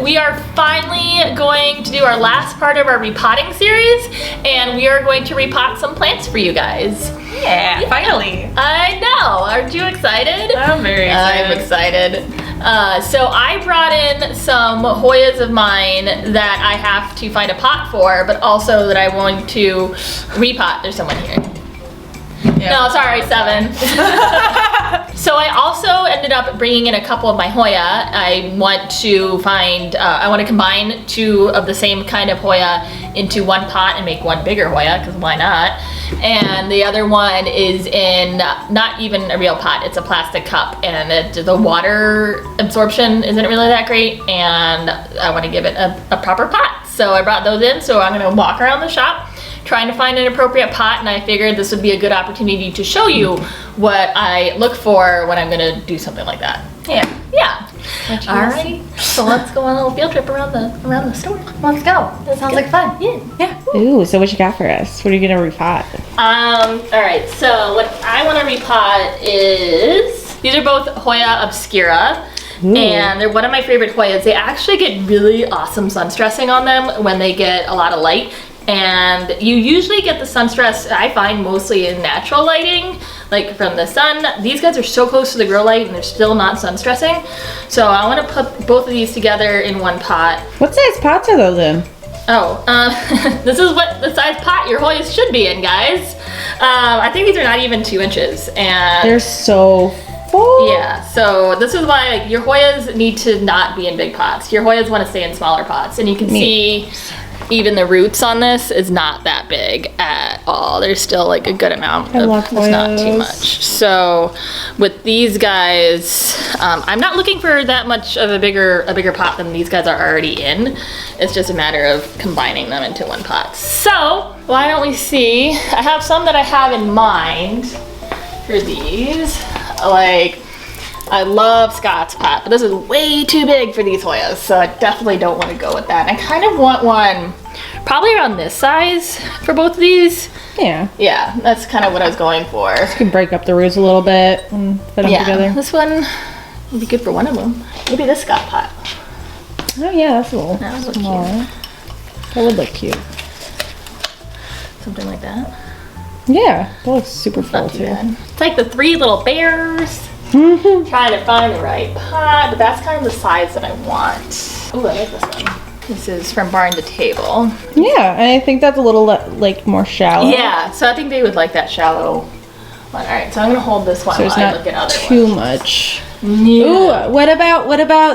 we are finally going to do our last part of our repotting series, and we are going to repot some plants for you guys. Yeah, finally. I know. Aren't you excited? I'm very excited. I'm excited. So I brought in some Hoyas of mine that I have to find a pot for, but also that I want to repot. There's someone here. Yeah. No, sorry, 7. So I also ended up bringing in a couple of my Hoya. I want to find, I want to combine 2 of the same kind of Hoya into one pot and make one bigger Hoya, because why not? And the other one is in not even a real pot, it's a plastic cup, and the water absorption isn't really that great, and I want to give it a proper pot. So I brought those in, so I'm going to walk around the shop trying to find an appropriate pot, and I figured this would be a good opportunity to show you what I look for when I'm gonna do something like that. Yeah. Alright, so let's go on a little field trip around the store. Let's go. That sounds like fun. Yeah. Ooh, so what you got for us? What are you gonna repot? Alright, so what I want to repot is, these are both Hoya obscura. Ooh. And they're one of my favorite Hoyas. They actually get really awesome sun stressing on them when they get a lot of light. And you usually get the sun stress, I find, mostly in natural lighting, like from the sun. These guys are so close to the grow light and they're still not sun stressing. So I want to put both of these together in one pot. What size pots are those in? Oh, this is what the size pot your Hoyas should be in, guys. I think these are not even 2 inches. And they're so full. Yeah, so this is why your Hoyas need to not be in big pots. Your Hoyas want to stay in smaller pots. And you can see even the roots on this is not that big at all. There's still like a good amount. It's not too much. So with these guys, I'm not looking for that much of a bigger pot than these guys are already in. It's just a matter of combining them into one pot. So why don't we see? I have some that I have in mind for these. Like, I love Scott's pot, but this is way too big for these Hoyas, so I definitely don't want to go with that. And I kind of want one probably around this size for both of these. Yeah. Yeah, that's kind of what I was going for. You can break up the roots a little bit and fit them together. This one would be good for one of them. Maybe this Scott pot. Oh yeah, that's a little That would look smaller. cute. That would look cute. Something like that. Yeah, that looks super full Not too too. bad. It's like the 3 little bears. Trying to find the right pot, but that's kind of the size that I want. Ooh, I like this one. This is from Barn to Table. Yeah, and I think that's a little like more shallow. Yeah, so I think they would like that shallow one. All right, so I'm gonna hold this one So while it's I not look at other too ones. much. Yeah. Ooh, what about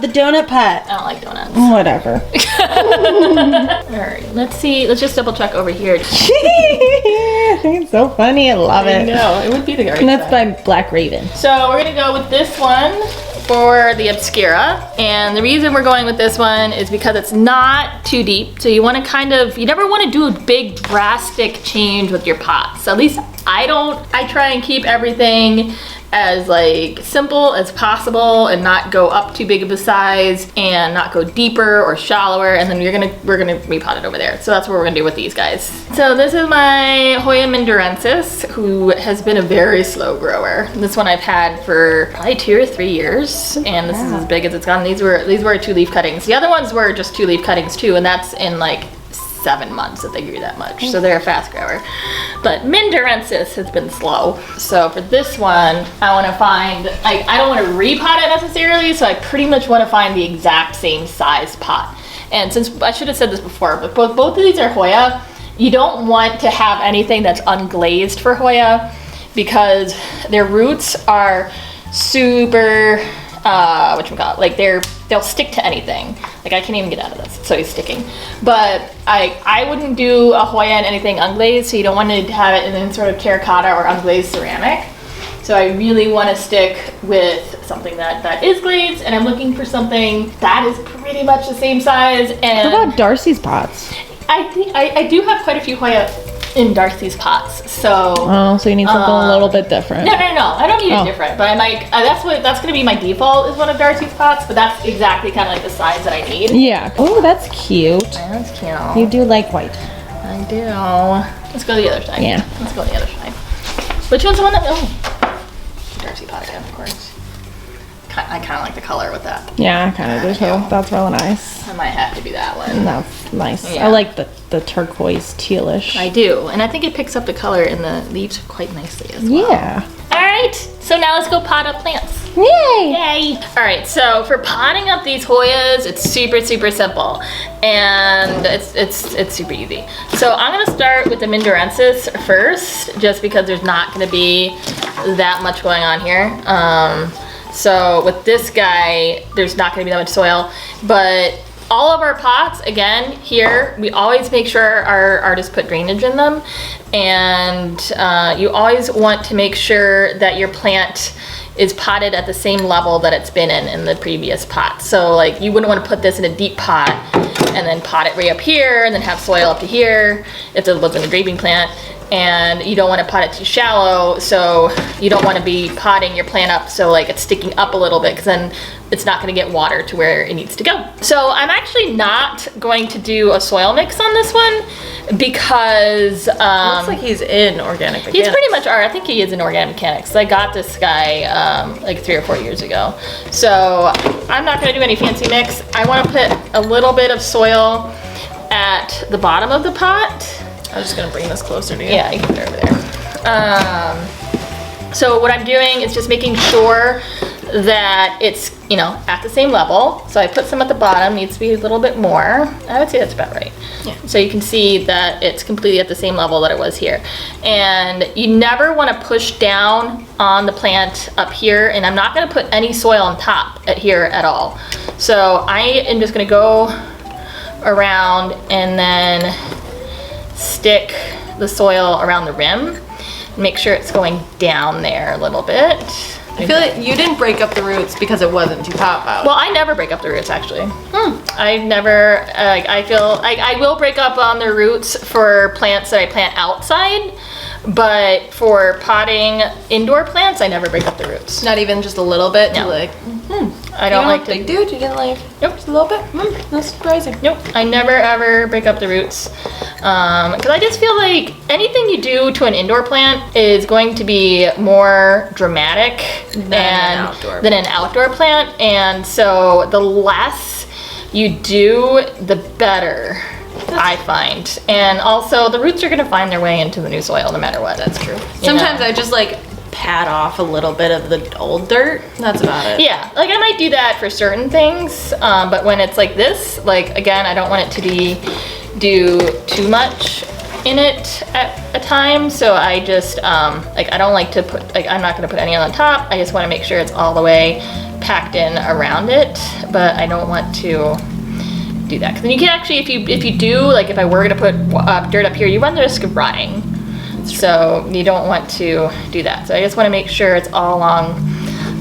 the donut pot? I don't like donuts. Whatever. All right, let's see. Let's just double check over here. I think it's so funny. I love it. No, it would be the right And that's size. by Black Raven. So we're gonna go with this one for the Obscura, and the reason we're going with this one is because it's not too deep. So you want to you never want to do a big drastic change with your pots. At least I don't. I try and keep everything as like simple as possible and not go up too big of a size and not go deeper or shallower, and then we're gonna repot it over there. So that's what we're gonna do with these guys. So this is my Hoya Mindorensis, who has been a very slow grower. This one I've had for probably 2 or 3 years, and this is as big as it's gotten. These were 2-leaf cuttings. The other ones were just 2-leaf cuttings too, and that's in like 7 months that they grew that much. So they're a fast grower. But Mindorensis has been slow. So for this one, I want to find, I don't want to repot it necessarily, so I pretty much want to find the exact same size pot. And since, I should have said this before, but both of these are Hoya, you don't want to have anything that's unglazed for Hoya because their roots are super, like they'll stick to anything. Like I can't even get out of this, so he's sticking. But I wouldn't do a Hoya in anything unglazed, so you don't want to have it in any sort of terracotta or unglazed ceramic. So I really want to stick with something that is glazed, and I'm looking for something that is pretty much the same size. And What about Darcy's pots? I think I do have quite a few Hoya in Darcy's pots, so. Oh, so you need something a little bit different. No, I don't need it different, but I might, that's gonna be my default is one of Darcy's pots, but that's exactly kind of like the size that I need. Yeah. Oh, that's cute. That's cute. You do like white. I do. Let's go to the other side. Yeah. Let's go to the other side. Which one's the one that, Darcy pot again, of course. I kind of like the color with that. Yeah, I kind of do too. That's really nice. That might have to be that one. That's nice. Yeah. I like the turquoise tealish. I do, and I think it picks up the color in the leaves quite nicely as well. Yeah. All right, so now let's go pot up plants. Yay! Yay! All right, so for potting up these Hoyas, it's super simple, and it's super easy. So I'm gonna start with the Mindorensis first, just because there's not gonna be that much going on here. So with this guy, there's not gonna be that much soil, but all of our pots, again, here, we always make sure our artists put drainage in them. And you always want to make sure that your plant is potted at the same level that it's been in the previous pot. So like you wouldn't want to put this in a deep pot and then pot it way up here and then have soil up to here if it wasn't a draping plant. And you don't want to pot it too shallow, so you don't want to be potting your plant up so like it's sticking up a little bit, because then it's not going to get water to where it needs to go. So I'm actually not going to do a soil mix on this one because Looks like he's in organic mechanics. he's pretty much, I think he is in organic mechanics. I got this guy like 3 or 4 years ago. So I'm not going to do any fancy mix. I want to put a little bit of soil at the bottom of the pot. I'm just gonna bring this closer to you. Yeah, you can put it over there. So what I'm doing is just making sure that it's, you know, at the same level. So I put some at the bottom, needs to be a little bit more. I would say that's about right. Yeah. So you can see that it's completely at the same level that it was here. And you never want to push down on the plant up here, and I'm not going to put any soil on top at here at all. So I am just going to go around and then stick the soil around the rim. Make sure it's going down there a little bit. I feel like you didn't break up the roots because it wasn't too top out. Well, I never break up the roots actually. I never, I feel, I will break up on the roots for plants that I plant outside, but for potting indoor plants, I never break up the roots. Not even just a little bit. No. To like, I don't like to. Big dude, you didn't like. Nope. Just a little bit. That's surprising. Nope, I never ever break up the roots. Because I just feel like anything you do to an indoor plant is going to be more dramatic than an outdoor plant. And so the less you do, the better, I find. And also the roots are gonna find their way into the new soil no matter what. That's true. Sometimes I just like pat off a little bit of the old dirt. That's about it. Yeah, like I might do that for certain things, but when it's like this, like again, I don't want it to do too much in it at a time. So I just like I don't like to put, like I'm not going to put any on the top. I just want to make sure it's all the way packed in around it, but I don't want to do that because then you can actually, if you do, like if I were going to put dirt up here, you run the risk of rotting. So you don't want to do that. So I just want to make sure it's all along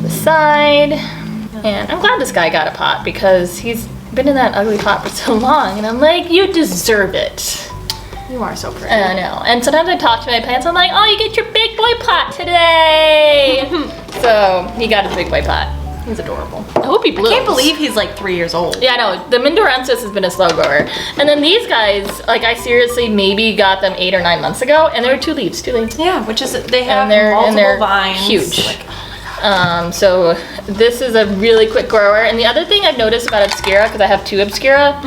the side. And I'm glad this guy got a pot because he's been in that ugly pot for so long. And I'm like, you deserve it. You are so pretty. I know. And sometimes I talk to my plants, I'm like, oh, you get your big boy pot today. So he got his big boy pot. He's adorable. I hope he blooms. I can't believe he's like 3 years old. Yeah, no, the Mindorensis has been a slow grower. And then these guys, like I seriously maybe got them 8 or 9 months ago, and there were 2 leaves. Yeah, which is, they have and they're vines. Huge. Like, so this is a really quick grower. And the other thing I've noticed about Obscura, because I have 2 Obscura,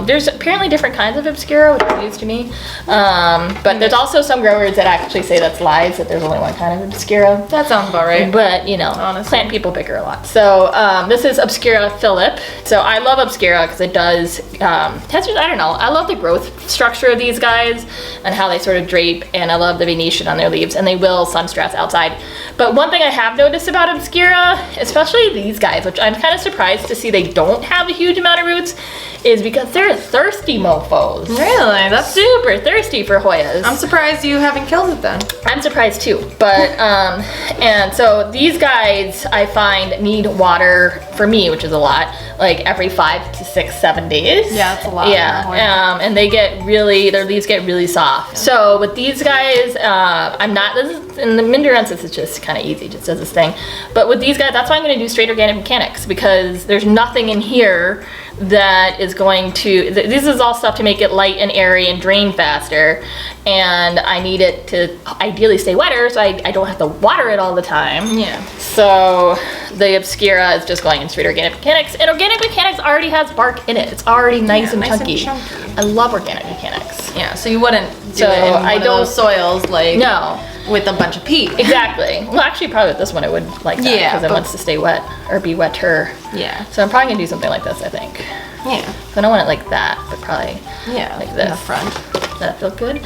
there's apparently different kinds of Obscura, which is news to me. But there's also some growers that actually say that's lies, that there's only one kind of Obscura. that sounds about right. But, you know, Honestly. plant people bicker a lot. So this is Obscura Philip. So I love Obscura because it does, I don't know, I love the growth structure of these guys and how they sort of drape, and I love the venation on their leaves, and they will sunstress outside. But one thing I have noticed about Obscura, especially these guys, which I'm kind of surprised to see they don't have a huge amount of roots, is because they're thirsty mofos. Really? That's Super thirsty for Hoyas. I'm surprised you haven't killed it then. I'm surprised too, but and so these guys I find need water for me, which is a lot, like every 5 to 6, 7 days. Yeah, that's a lot. Yeah, and they get really, their leaves get really soft. So with these guys, I'm not, in the Mindorensis, it's just kind of easy, just does this thing. But with these guys, that's why I'm going to do straight organic mechanics, because there's nothing in here that is going to, this is all stuff to make it light and airy and drain faster, and I need it to ideally stay wetter so I don't have to water it all the time. Yeah. So the Obscura is just going in straight organic mechanics, and organic mechanics already has bark in it. It's already nice and chunky. I love organic mechanics. Yeah, so you wouldn't do So it in one I of don't- those soils like No. with a bunch of peat. Exactly. Well, actually, probably with this one, I would like that Yeah, because it but- wants to stay wet or be wetter. Yeah. So I'm probably gonna do something like this, I think. Yeah. I don't want it like that, but probably Yeah. like In this. the front. Does that feel good?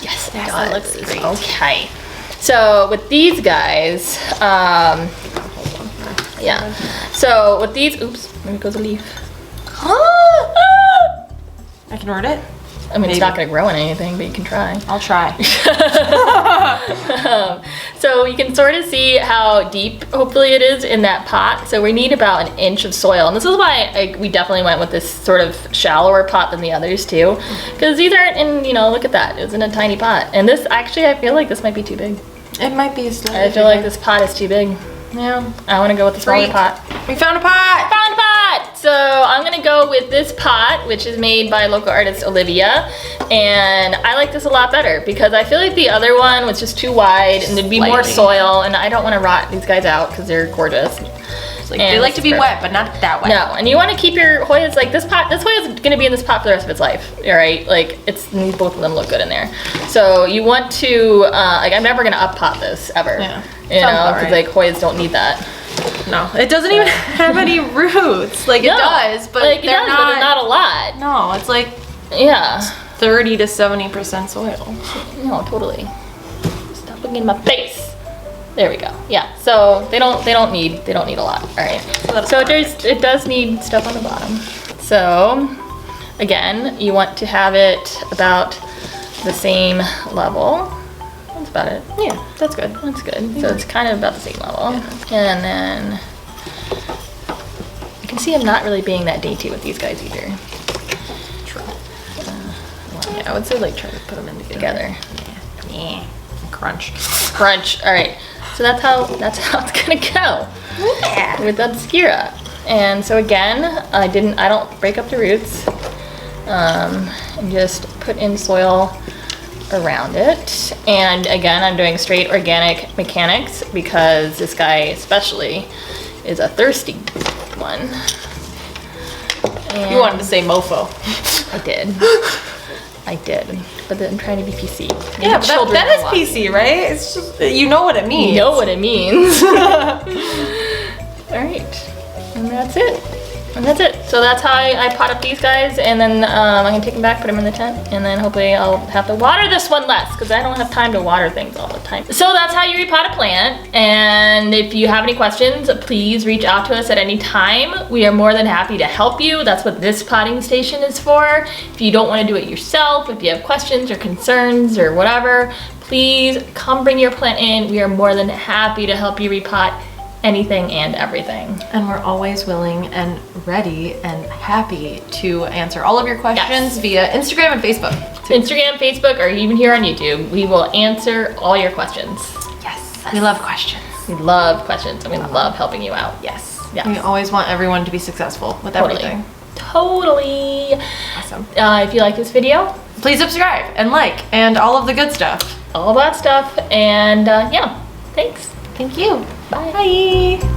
Yes, it Yes, does. that looks great. Okay. So with these guys, yeah. So with these, oops, maybe it goes a leaf. I can order it. I mean, it's Maybe. not gonna grow in anything, but you can try. I'll try. So you can sort of see how deep, hopefully, it is in that pot. So we need about an inch of soil. And this is why we definitely went with this sort of shallower pot than the others too. Because these aren't in, you know, look at that. It's in a tiny pot. And this, actually, I feel like this might be too big. It might be slightly I feel like this pot is too big. Yeah, I want to go with the smaller Freak. pot. We found a pot! Found a pot! So I'm gonna go with this pot, which is made by local artist Olivia. And I like this a lot better because I feel like the other one was just too wide and there'd be more Slightly. soil, and I don't want to rot these guys out because they're gorgeous. It's like, And they like to be it's wet, but not that wet. No, and you want to keep your Hoyas like this pot. This Hoya is gonna be in this pot for the rest of its life. All right, like both of them look good in there. So you want to like I'm never gonna up pot this ever. Yeah. You Sounds know, about because right. like Hoyas don't need that. No, it doesn't even have any roots. Like, it No, does, but like, it they're does, not. but they're not a lot. No, it's like Yeah. 30 to 70% soil. No, totally. Stop looking in my face. There we go. Yeah. So they don't need a lot. All right. that's So it does need stuff on the bottom. So again, you want to have it about the same level. That's about it. Yeah, that's good. That's good. So it's kind of about the same level. And then you can see I'm not really being that dainty with these guys either. True. Yeah, I would say like try to put them in together. Yeah. Crunch. Crunch. All right. So that's how it's gonna go with Obscura. And so again, I don't break up the roots. And just put in soil around it. And again, I'm doing straight organic mechanics because this guy especially is a thirsty one. And You wanted to say mofo. I did. I did. But then I'm trying to be PC. Yeah, but Children that are is watching. PC, right? It's just, you know what it means. You know what it means. All right, and that's it. And that's it. So that's how I pot up these guys, and then I'm gonna take them back, put them in the tent, and then hopefully I'll have to water this one less because I don't have time to water things all the time. So that's how you repot a plant. And if you have any questions, please reach out to us at any time. We are more than happy to help you. That's what this potting station is for. If you don't want to do it yourself, if you have questions or concerns or whatever, please come bring your plant in. We are more than happy to help you repot anything and everything. And we're always willing and ready and happy to answer all of your questions via Instagram and Facebook. Instagram, Facebook, or even here on YouTube, we will answer all your questions. Yes. We love questions. We love questions and we love helping you out. Yes. Yes. We always want everyone to be successful with everything. Totally. Awesome. If you like this video, Please subscribe and like and all of the good stuff. all that stuff, and yeah, thanks. Thank you. Bye. Bye.